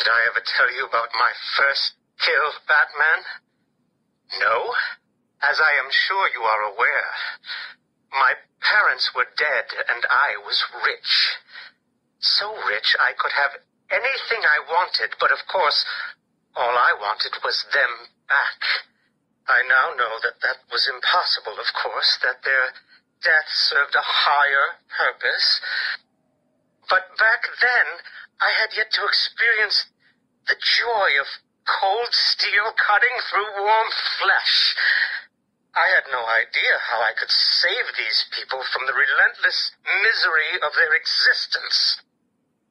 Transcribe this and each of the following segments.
Did I ever tell you about my first kill, Batman? No? As I am sure you are aware, my parents were dead and I was rich. So rich I could have anything I wanted, but of course, all I wanted was them back. I now know that that was impossible, of course, that their death served a higher purpose. But back then, I had yet to experience the joy of cold steel cutting through warm flesh. I had no idea how I could save these people from the relentless misery of their existence.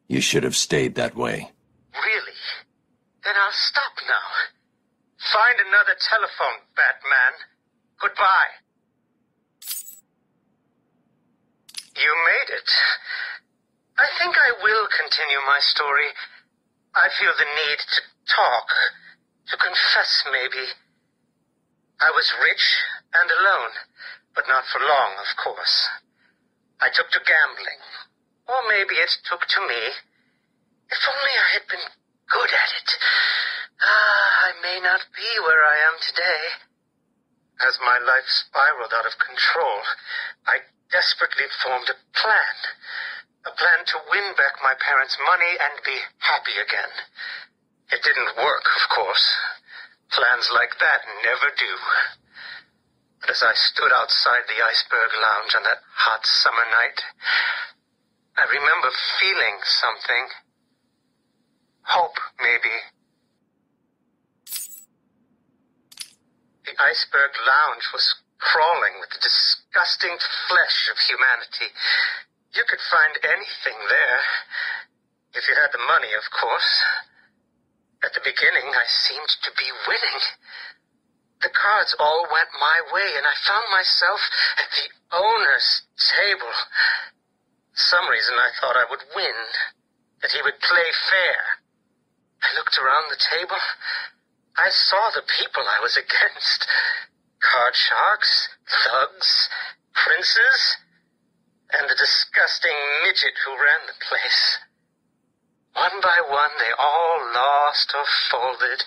You should have stayed that way. Really? Then I'll stop now. Find another telephone, Batman. Goodbye. You made it. I think I will continue my story. I feel the need to talk, to confess maybe. I was rich and alone, but not for long, of course. I took to gambling, or maybe it took to me. If only I had been good at it. I may not be where I am today. As my life spiraled out of control, I desperately formed a plan. A plan to win back my parents' money and be happy again. It didn't work, of course. Plans like that never do. But as I stood outside the Iceberg Lounge on that hot summer night, I remember feeling something. Hope, maybe. The Iceberg Lounge was crawling with the disgusting flesh of humanity. You could find anything there. If you had the money, of course. At the beginning, I seemed to be winning. The cards all went my way, and I found myself at the owner's table. For some reason, I thought I would win, that he would play fair. I looked around the table. I saw the people I was against. Card sharks, thugs, princes, and the disgusting midget who ran the place. One by one, they all lost or folded.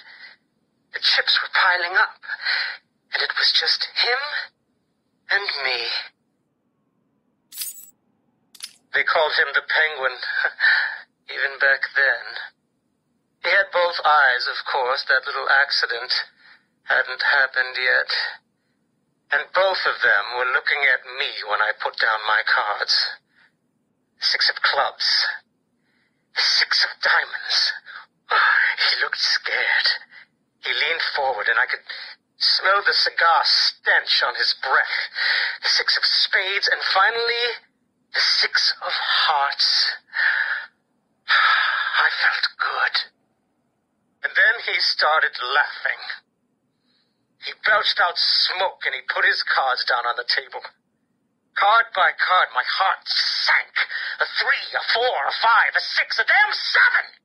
The chips were piling up, and it was just him and me. They called him the Penguin, even back then. He had both eyes, of course. That little accident hadn't happened yet. And both of them were looking at me when I put down my cards. 6 of clubs. 6 of diamonds. He looked scared. He leaned forward, and I could smell the cigar stench on his breath. 6 of spades, and finally, the 6 of hearts. I felt good. And then he started laughing. He belched out smoke, and he put his cards down on the table. Card by card, my heart sank. A 3, a 4, a 5, a 6, a damn 7!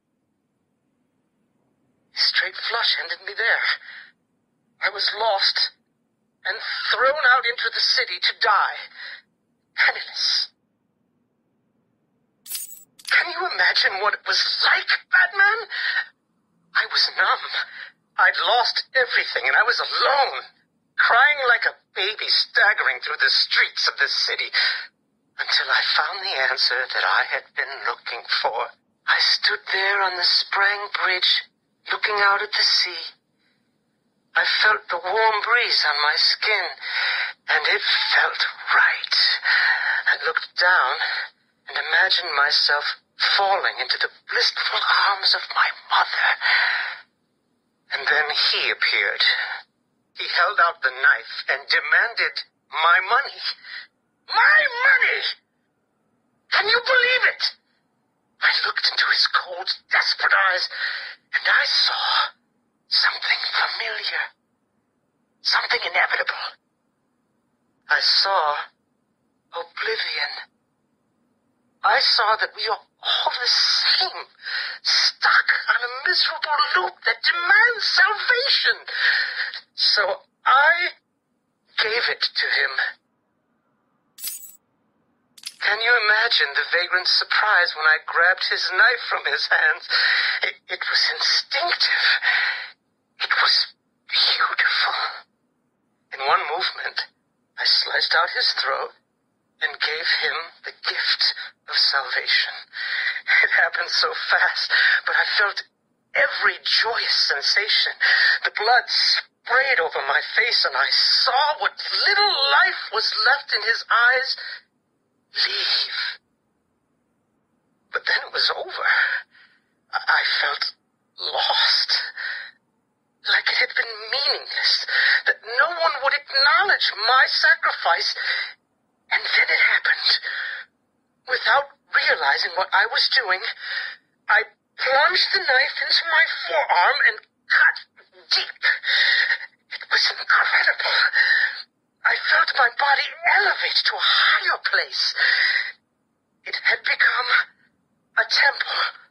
Straight flush ended me there. I was lost and thrown out into the city to die, penniless. Can you imagine what it was like, Batman? I was numb. I'd lost everything, and I was alone, crying like a baby staggering through the streets of the city, until I found the answer that I had been looking for. I stood there on the Sprang Bridge, looking out at the sea. I felt the warm breeze on my skin, and it felt right. I looked down and imagined myself falling into the blissful arms of my mother. And then he appeared. He held out the knife and demanded my money. My money! Can you believe it? I looked into his cold, desperate eyes, and I saw something familiar. Something inevitable. I saw oblivion. I saw that we are all the same, stuck on a miserable loop that demands salvation. So I gave it to him. Can you imagine the vagrant's surprise when I grabbed his knife from his hands? It was instinctive. It was beautiful. In one movement, I sliced out his throat and gave him the gift of salvation. It happened so fast, but I felt every joyous sensation. The blood sprayed over my face, and I saw what little life was left in his eyes leave. But then it was over. I felt lost, like it had been meaningless, that no one would acknowledge my sacrifice. And then it happened. Without realizing what I was doing, I plunged the knife into my forearm and cut deep. It was incredible. I felt my body elevate to a higher place. It had become a temple.